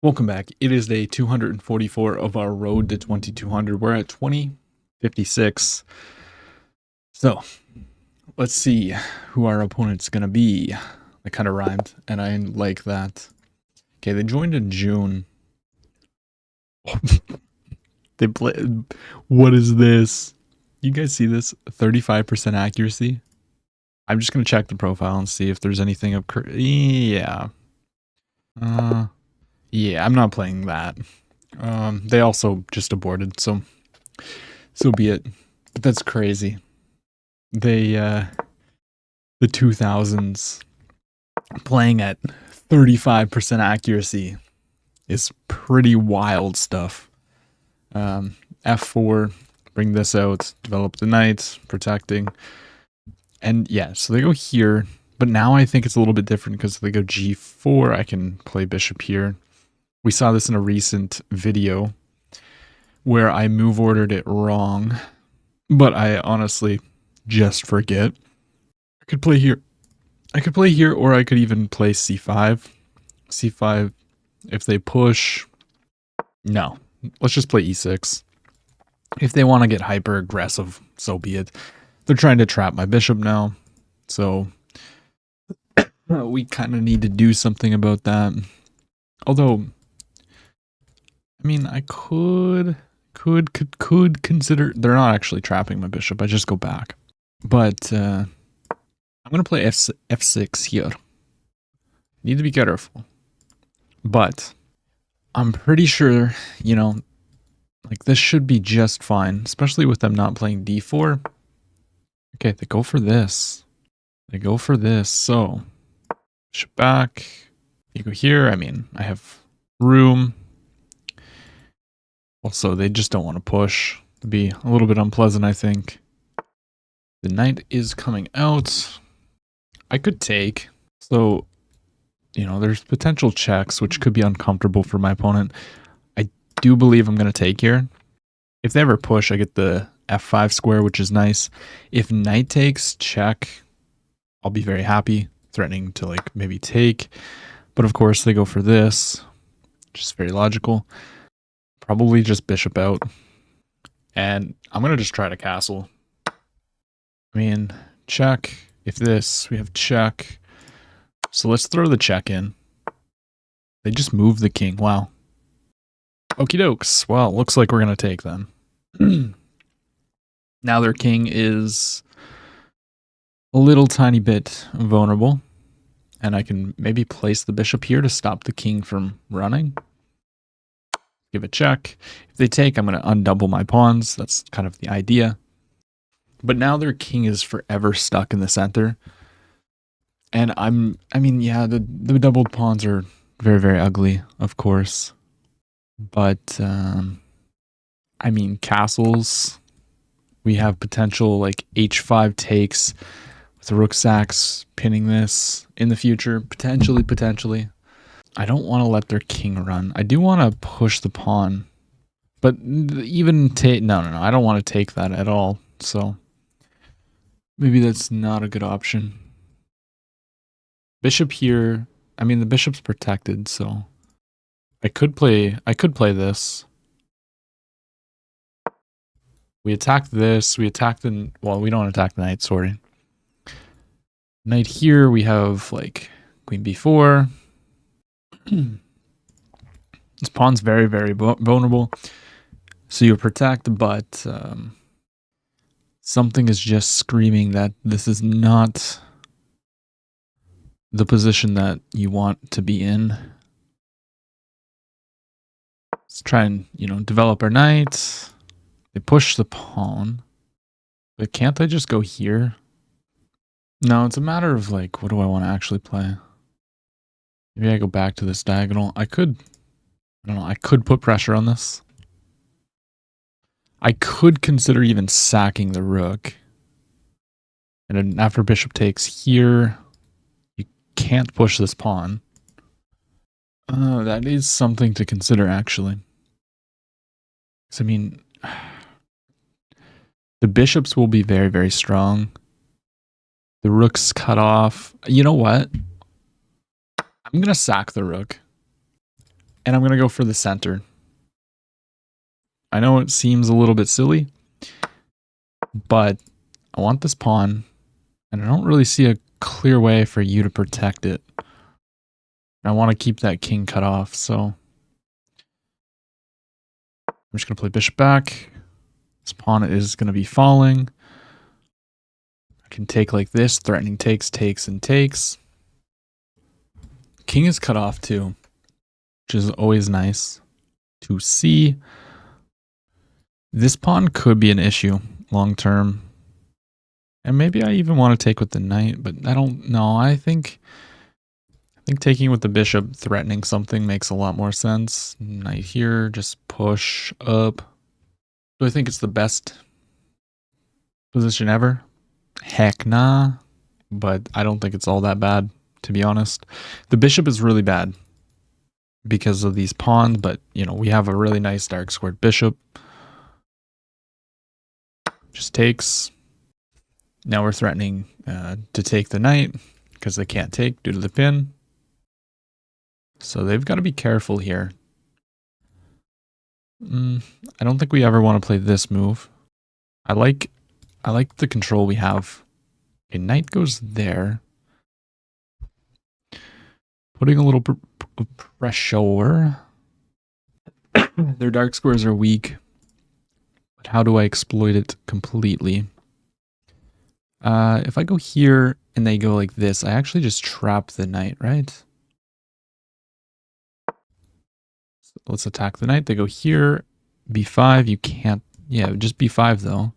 Welcome back. It is day 244 of our road to 2200. We're at 2056. So let's see who our opponent's gonna be. That kind of rhymed, and I like that. Okay, they joined in June. They play. What is this? You guys see this? 35% accuracy. I'm just gonna check the profile and see if there's anything of. Yeah. Yeah, I'm not playing that. They also just aborted, so be it. But that's crazy. They the 2000s playing at 35% accuracy is pretty wild stuff. F4, bring this out, develop the knight, protecting. And yeah, so they go here, but now I think it's a little bit different because if they go G4, I can play bishop here. We saw this in a recent video where I move ordered it wrong, but I honestly just forget. I could play here. Or I could even play C5. C5, if they push, no. Let's just play E6. If they want to get hyper aggressive, so be it. They're trying to trap my bishop now, so we kind of need to do something about that. Although, I mean, I could consider. They're not actually trapping my bishop. I just go back, but I'm gonna play F6 here. Need to be careful, but I'm pretty sure, like this should be just fine, especially with them not playing D4. Okay, they go for this. So bishop back. You go here. I mean, I have room. Also, they just don't want to push. It'd be a little bit unpleasant, I think. The knight is coming out. I could take. So, there's potential checks, which could be uncomfortable for my opponent. I do believe I'm going to take here. If they ever push, I get the F5 square, which is nice. If knight takes, check, I'll be very happy, threatening to maybe take. But of course, they go for this, which is very logical. Probably just bishop out. And I'm going to just try to castle. I mean, check. If this, we have check. So let's throw the check in. They just moved the king. Wow. Okie dokes. Well, looks like we're going to take them. Now their king is a little tiny bit vulnerable. And I can maybe place the bishop here to stop the king from running. Give a check. If they take, I'm going to undouble my pawns. That's kind of the idea. But now their king is forever stuck in the center. And yeah, the doubled pawns are very, very ugly, of course. But, I mean, castles, we have potential H5 takes with rook sacks pinning this in the future. Potentially. I don't want to let their king run. I do want to push the pawn. But even take... No. I don't want to take that at all. So maybe that's not a good option. Bishop here. I mean, the bishop's protected, so I could play this. We attack this. We attack the... Well, we don't attack the knight, sorry. Knight here, we have queen b4. This pawn's very, very vulnerable. So you protect, but something is just screaming that this is not the position that you want to be in. Let's try and, develop our knight. They push the pawn. But can't I just go here? No, it's a matter of what do I want to actually play? Maybe I go back to this diagonal. I don't know, I could put pressure on this. I could consider even sacking the rook. And then after bishop takes here, you can't push this pawn. That is something to consider, actually. I mean, the bishops will be very, very strong. The rook's cut off. You know what? I'm going to sack the rook. And I'm going to go for the center. I know it seems a little bit silly, but I want this pawn, and I don't really see a clear way for you to protect it. I want to keep that king cut off, so I'm just going to play bishop back. This pawn is going to be falling. I can take like this, threatening takes, takes, and takes. King is cut off too, which is always nice to see. This pawn could be an issue long term. And maybe I even want to take with the knight, but I don't know. I think taking with the bishop, threatening something makes a lot more sense. Knight here, just push up. Do I think it's the best position ever? Heck nah. But I don't think it's all that bad, to be honest. The bishop is really bad because of these pawns, but you know, we have a really nice dark squared bishop. Just takes. Now we're threatening to take the knight because they can't take due to the pin. So they've got to be careful here. I don't think we ever want to play this move. I like the control we have. Okay, knight goes there. Putting a little pressure. Their dark squares are weak. But how do I exploit it completely? If I go here and they go like this, I actually just trap the knight, right? So let's attack the knight. They go here, b5. You can't, yeah, just b5 though.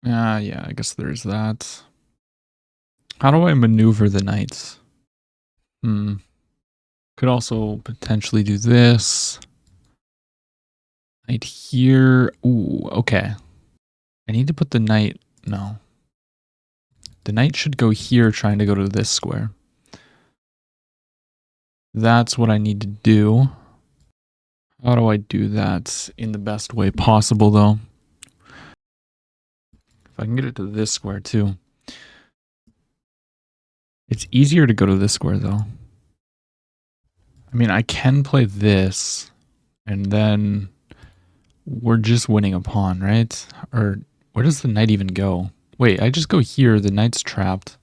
Yeah, I guess there's that. How do I maneuver the knights? Could also potentially do this. Knight here. Ooh, okay. I need to put the knight. No. The knight should go here trying to go to this square. That's what I need to do. How do I do that in the best way possible, though? If I can get it to this square, too. It's easier to go to this square, though. I mean, I can play this, and then we're just winning a pawn, right? Or where does the knight even go? Wait, I just go here. The knight's trapped.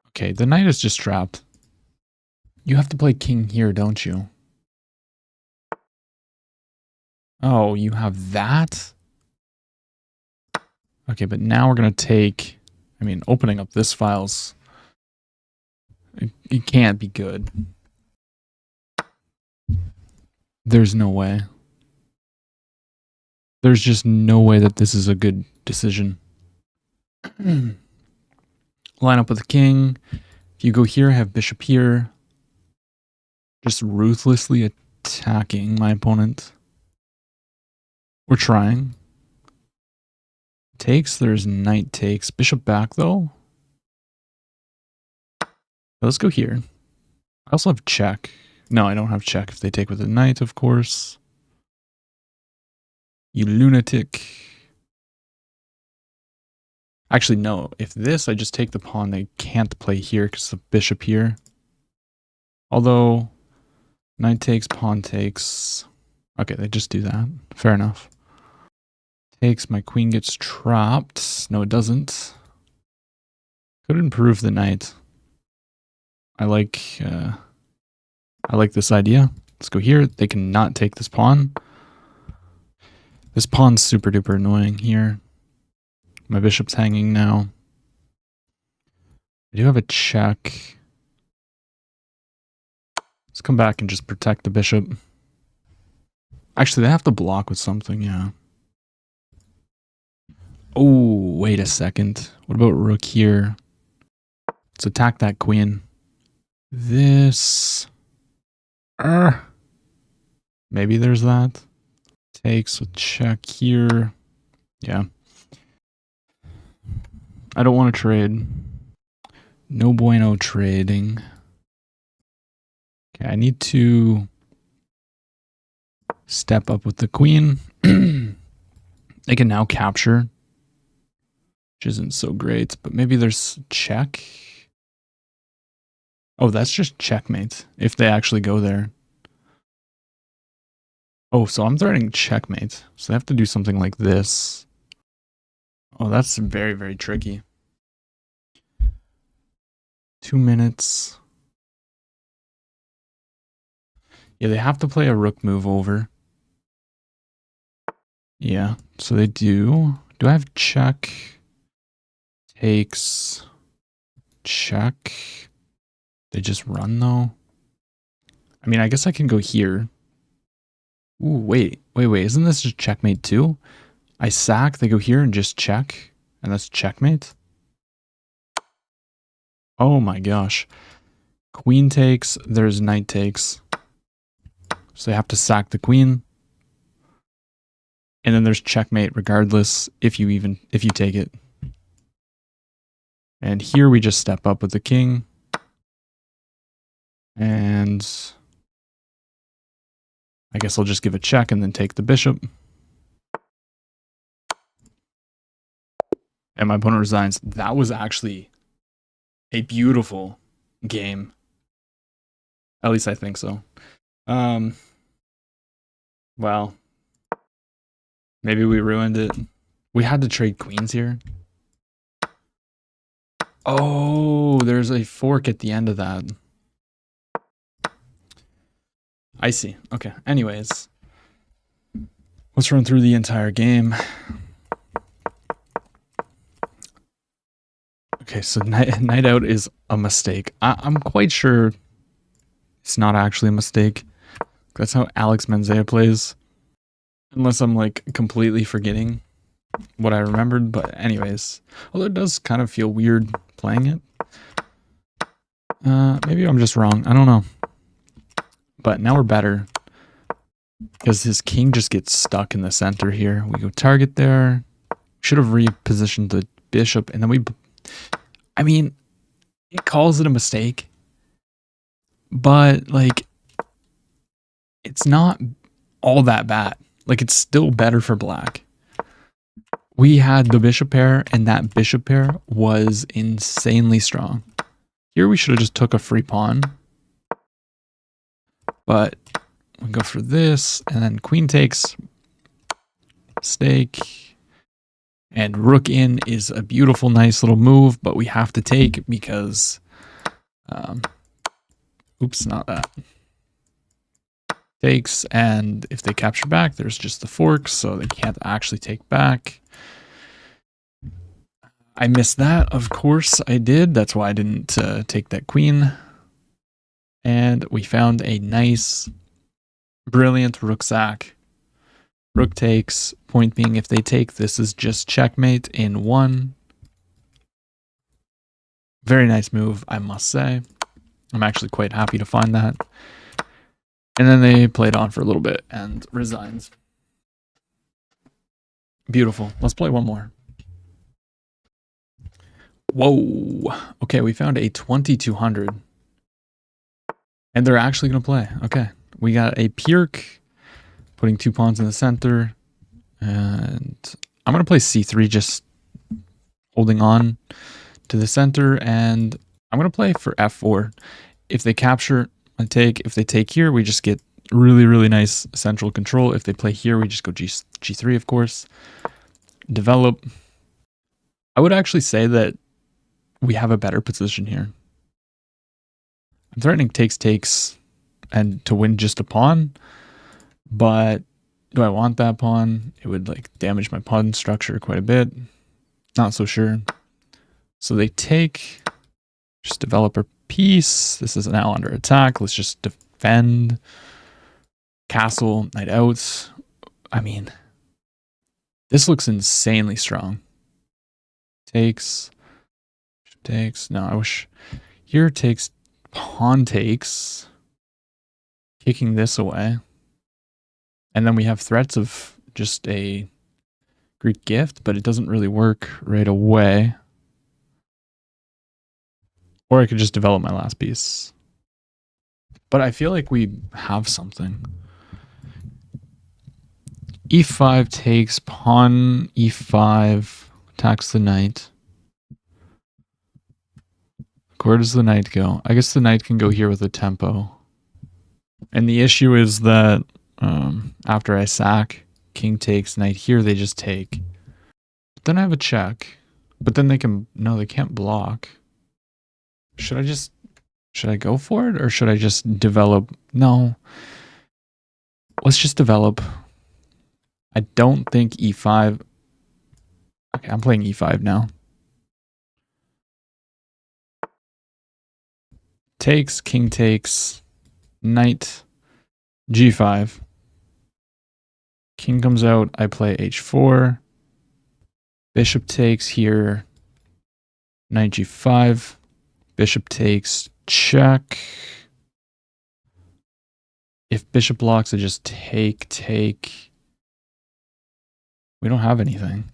Okay, the knight is just trapped. You have to play king here, don't you? Oh, you have that? Okay, but now we're going to take... I mean, opening up this file's... It can't be good. There's no way. There's just no way that this is a good decision. Line up with the king. If you go here, I have bishop here. Just ruthlessly attacking my opponent. We're trying. Takes, there's knight takes. Bishop back, though. Let's go here. I also have check. No, I don't have check if they take with the knight, of course. You lunatic. Actually, no. If this, I just take the pawn. They can't play here because the bishop here. Although, knight takes, pawn takes. Okay, they just do that. Fair enough. Takes, my queen gets trapped. No, it doesn't. Could improve the knight. I like this idea. Let's go here. They cannot take this pawn. This pawn's super duper annoying here. My bishop's hanging now. I do have a check. Let's come back and just protect the bishop. Actually, they have to block with something, yeah. Oh, wait a second. What about rook here? Let's attack that queen. This... maybe there's that. Takes with check here. Yeah. I don't want to trade. No bueno trading. Okay, I need to step up with the queen. They can now capture, which isn't so great, but maybe there's check. Oh, that's just checkmate if they actually go there. Oh, so I'm threatening checkmate. So they have to do something like this. Oh, that's very, very tricky. 2 minutes. Yeah, they have to play a rook move over. Yeah, so they do. Do I have check? Takes. Check. They just run though. I mean, I guess I can go here. Ooh, wait. Isn't this just checkmate too? I sack, they go here and just check. And that's checkmate. Oh my gosh. Queen takes, there's knight takes. So they have to sack the queen. And then there's checkmate regardless if you take it. And here we just step up with the king. And I guess I'll just give a check and then take the bishop. And my opponent resigns. That was actually a beautiful game. At least I think so. Well, maybe we ruined it. We had to trade queens here. Oh, there's a fork at the end of that. I see. Okay. Anyways, let's run through the entire game. Okay, so knight out is a mistake. I'm quite sure it's not actually a mistake. That's how Alex Menzea plays. Unless I'm like completely forgetting what I remembered. But anyways, although it does kind of feel weird playing it. Maybe I'm just wrong. I don't know. But now we're better. Because his king just gets stuck in the center here. We go target there. Should have repositioned the bishop. And then we... I mean, it calls it a mistake. But, like, it's not all that bad. Like, it's still better for black. We had the bishop pair, and that bishop pair was insanely strong. Here we should have just took a free pawn. But we go for this, and then queen takes, mistake, and rook in is a beautiful, nice little move, but we have to take because, oops, not that. Takes, and if they capture back, there's just the fork, so they can't actually take back. I missed that, of course I did. That's why I didn't take that queen. And we found a nice, brilliant rook sack. Rook takes, point being if they take, this is just checkmate in one. Very nice move, I must say. I'm actually quite happy to find that. And then they played on for a little bit and resigns. Beautiful. Let's play one more. Whoa. Okay, we found a 2200. And they're actually going to play. Okay. We got a Pirk, putting 2 pawns in the center. And I'm going to play c3, just holding on to the center. And I'm going to play for f4. If they capture, I take. If they take here, we just get really, really nice central control. If they play here, we just go g3, of course. Develop. I would actually say that we have a better position here. I'm threatening takes, and to win just a pawn. But do I want that pawn? It would like damage my pawn structure quite a bit. Not so sure. So they take, just develop our piece. This is now under attack. Let's just defend. Castle, knight out. I mean, this looks insanely strong. Takes. No, I wish. Here takes, pawn takes. Kicking this away. And then we have threats of just a Greek gift, but it doesn't really work right away. Or I could just develop my last piece. But I feel like we have something. e5 takes, pawn e5, attacks the knight. Where does the knight go? I guess the knight can go here with a tempo. And the issue is that after I sack, king takes, knight here, they just take. But then I have a check. But then they can... No, they can't block. Should I go for it? Or should I just develop? No. Let's just develop. I don't think e5... Okay, I'm playing e5 now. Takes, king takes, knight, g5. King comes out, I play h4. Bishop takes here, knight g5. Bishop takes, check. If bishop blocks, I just take. We don't have anything.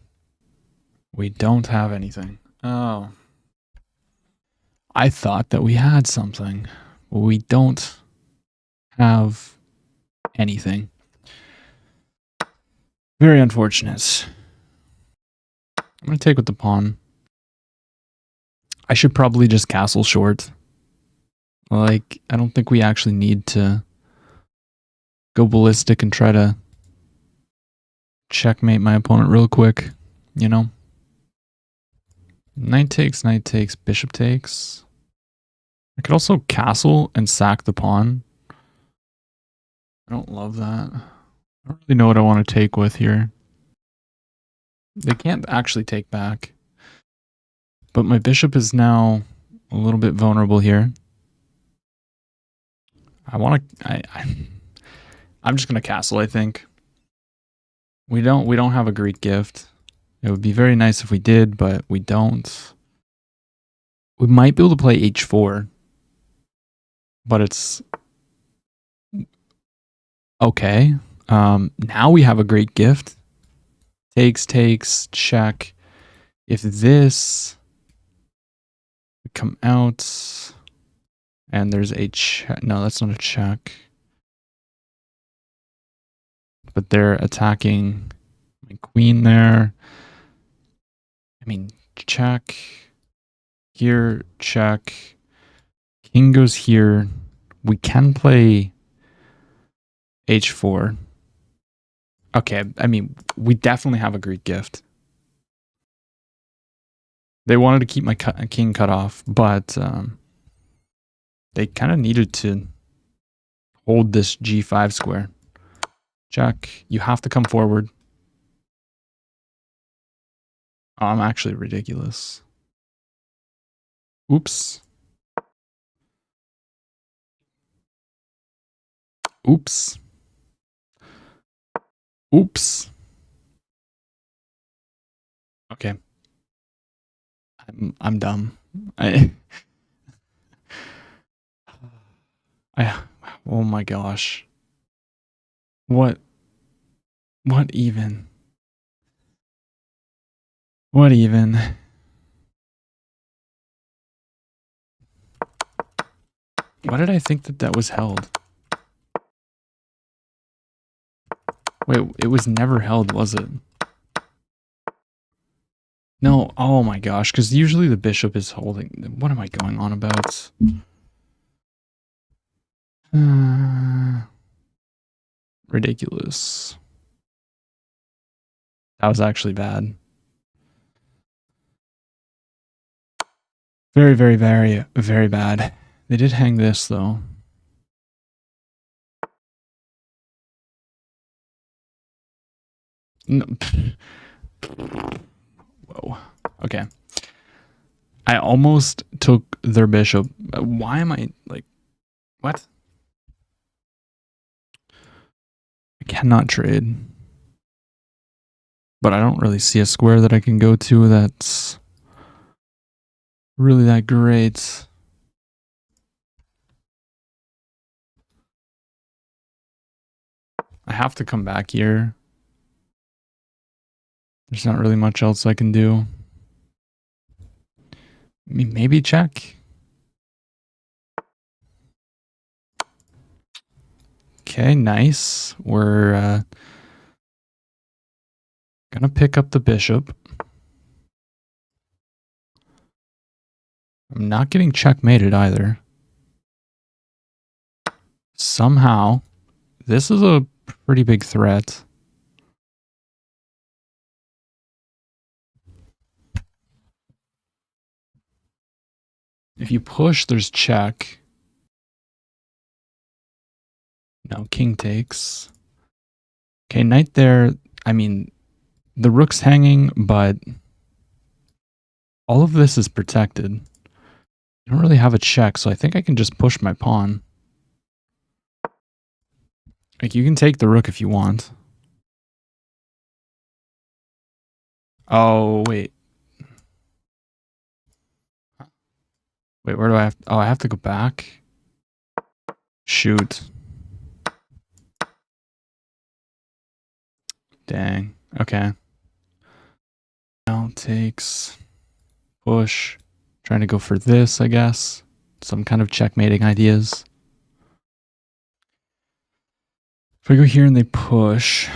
We don't have anything. Oh. I thought that we had something. We don't have anything. Very unfortunate. I'm going to take with the pawn. I should probably just castle short. Like, I don't think we actually need to go ballistic and try to checkmate my opponent real quick, you know? Knight takes, bishop takes. I could also castle and sack the pawn. I don't love that. I don't really know what I want to take with here. They can't actually take back. But my bishop is now a little bit vulnerable here. I'm just gonna castle, I think. We don't have a Greek gift. It would be very nice if we did, but we don't. We might be able to play h4. But it's okay. Now we have a great gift. Takes, check. If this would come out and there's a check. No, that's not a check. But they're attacking my queen there. I mean, check. Here, check. King goes here. We can play h4. Okay, I mean, we definitely have a Greek gift. They wanted to keep my king cut off, but they kind of needed to hold this g5 square. Check. You have to come forward. Oh, I'm actually ridiculous. Oops. Oops. Oops. Okay. I'm dumb. Oh my gosh. What even? What even? Why did I think that was held? Wait, it was never held, was it? No, oh my gosh, because usually the bishop is holding. What am I going on about? Ridiculous. That was actually bad. Very, very, very, very bad. They did hang this, though. No. Whoa. Okay. I almost took their bishop. Why am I, like, what? I cannot trade. But I don't really see a square that I can go to that's really that great. I have to come back here. There's not really much else I can do. I mean, maybe check. Okay, nice. We're gonna pick up the bishop. I'm not getting checkmated either. Somehow, this is a pretty big threat. If you push, there's check. No, king takes. Okay, knight there. I mean, the rook's hanging, but all of this is protected. I don't really have a check, so I think I can just push my pawn. Like, you can take the rook if you want. Oh, wait. Wait, where do I have... Oh, I have to go back? Shoot. Dang. Okay. Now takes... Push. Trying to go for this, I guess. Some kind of checkmating ideas. If I go here and they push...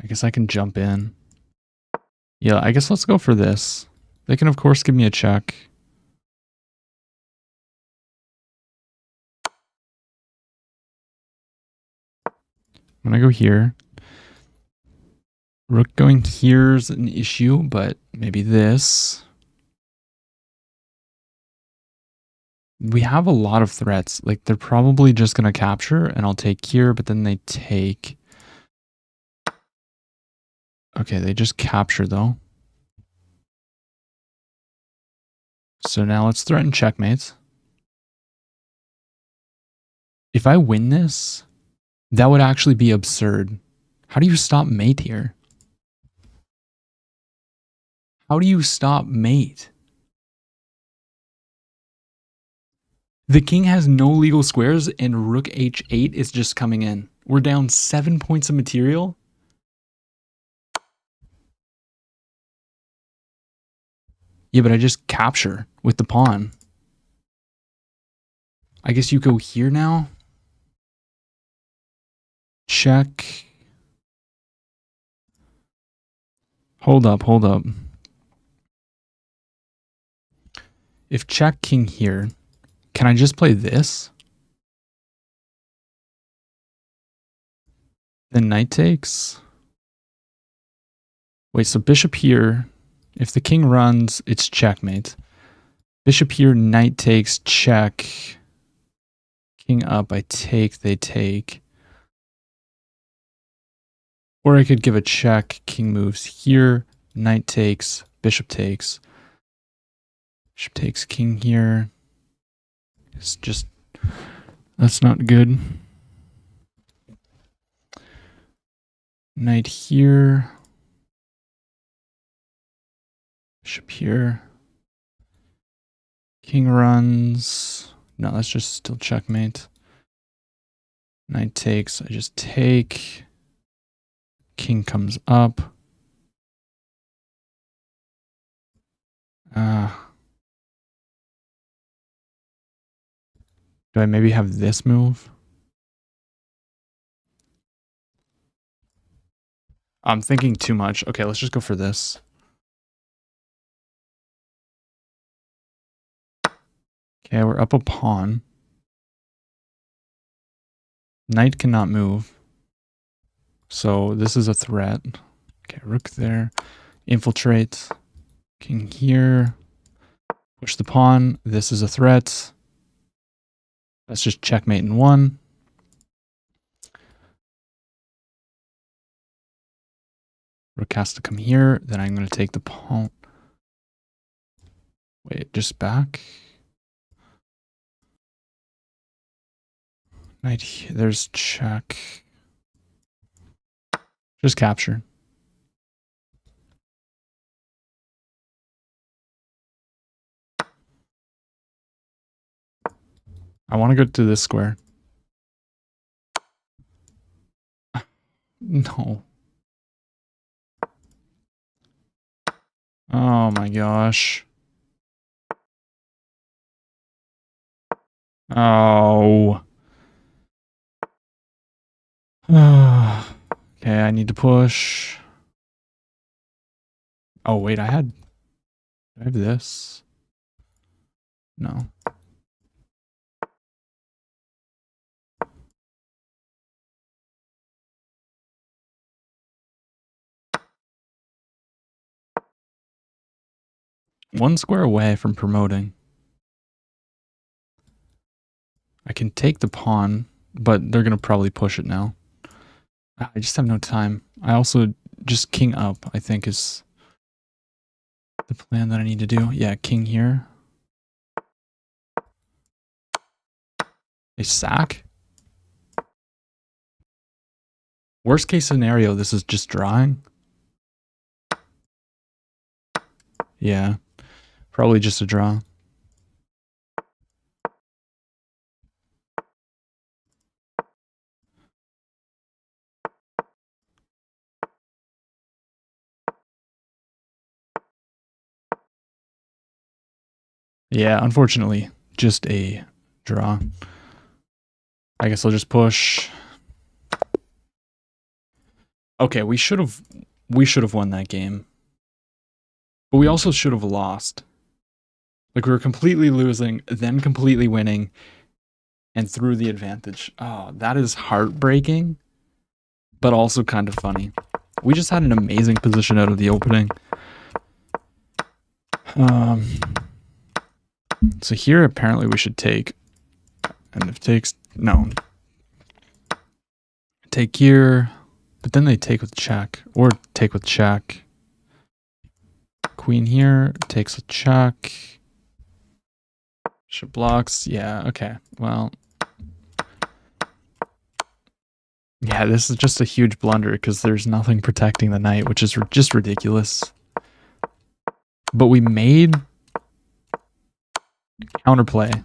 I guess I can jump in. Yeah, I guess let's go for this. They can, of course, give me a check. I'm going to go here. Rook going here's an issue, but maybe this. We have a lot of threats. Like, they're probably just going to capture, and I'll take here, but then they take... Okay, they just capture, though. So now let's threaten checkmate. If I win this, that would actually be absurd. How do you stop mate here? How do you stop mate? The king has no legal squares, and rook h8 is just coming in. We're down 7 points of material. Yeah, but I just capture with the pawn. I guess you go here now. Check. Hold up, hold up. If check king here, can I just play this? Then knight takes. Wait, so bishop here. If the king runs, it's checkmate. Bishop here, knight takes, check. King up, I take, they take. Or I could give a check, king moves here, knight takes, bishop takes. Bishop takes king here. It's just, that's not good. Knight here. Bishop here. King runs. No, that's just still checkmate. Knight takes, I just take. King comes up. Do I maybe have this move? I'm thinking too much. Okay, let's just go for this. Okay, we're up a pawn. Knight cannot move. So this is a threat. Okay, rook there. Infiltrate. King here. Push the pawn. This is a threat. That's just checkmate in one. Rook has to come here. Then I'm going to take the pawn. Wait, just back. Knight here. There's check. Just capture. I want to go to this square. No. Oh my gosh. Oh. Okay, I need to push. Oh, wait, I have this. No. One square away from promoting. I can take the pawn, but they're going to probably push it now. I just have no time. I also just king up, I think, is the plan that I need to do. Yeah, king here. A sack? Worst case scenario, this is just drawing. Yeah, probably just a draw. Yeah, unfortunately, just a draw. I guess I'll just push. Okay, we should have won that game. But we also should have lost. Like, we were completely losing, then completely winning, and threw the advantage. Oh, that is heartbreaking, but also kind of funny. We just had an amazing position out of the opening. So here, apparently, we should take. And if takes... No. Take here, but then they take with check. Or take with check. Queen here, takes with check. Bishop blocks. Yeah, okay. Well... Yeah, this is just a huge blunder because there's nothing protecting the knight, which is just ridiculous. But we made counterplay.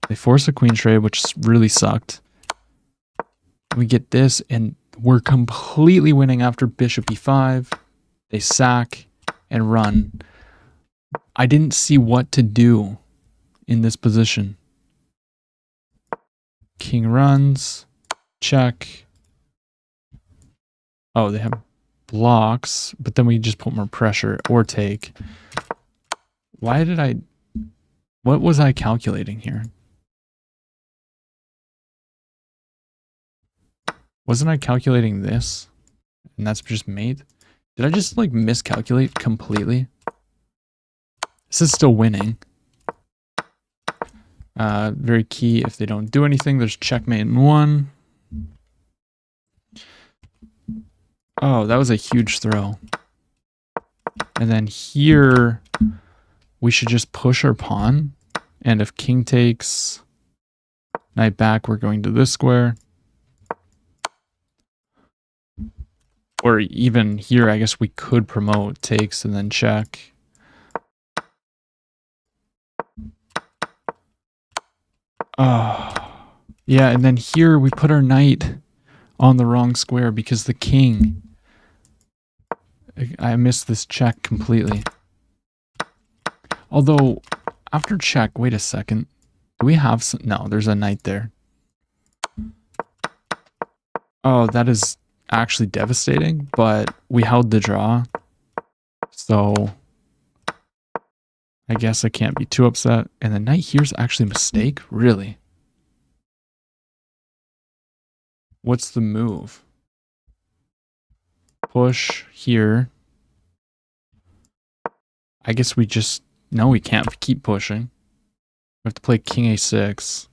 They force a queen trade, which really sucked. We get this, and we're completely winning after bishop e5. They sack and run. I didn't see what to do in this position. King runs. Check. Oh, they have blocks, but then we just put more pressure or take. Why did I... What was I calculating here? Wasn't I calculating this? And that's just mate? Did I just like miscalculate completely? This is still winning. Very key. If they don't do anything, there's checkmate in one. Oh, that was a huge throw. And then here, we should just push our pawn. And if king takes knight back, we're going to this square. Or even here, I guess we could promote takes and then check. Oh, yeah, and then here we put our knight on the wrong square because the king. I missed this check completely. Although, after check, wait a second. Do we have some? No, there's a knight there. Oh, that is actually devastating, but we held the draw. So, I guess I can't be too upset. And the knight here's actually a mistake? Really? What's the move? Push here. I guess we just... No, we can't keep pushing. We have to play king a6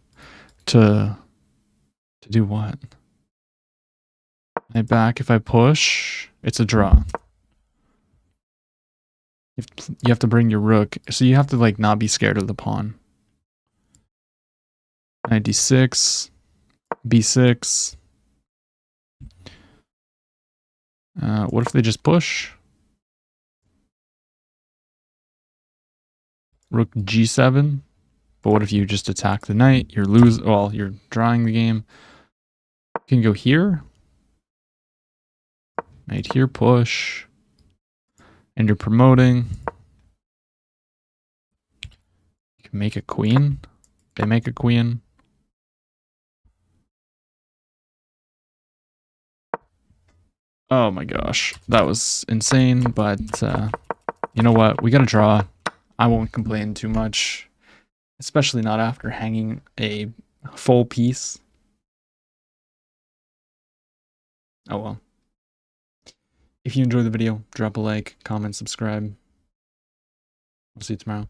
to do what? Knight back. If I push, it's a draw. You have to bring your rook. So you have to like not be scared of the pawn. Knight d6. b6. What if they just push? Rook g7. But what if you just attack the knight? You're drawing the game. You can go here. Knight here, push. And you're promoting. You can make a queen. They make a queen. Oh my gosh. That was insane, but you know what? We got to draw. I won't complain too much, especially not after hanging a full piece. Oh well. If you enjoyed the video, drop a like, comment, subscribe. I'll see you tomorrow.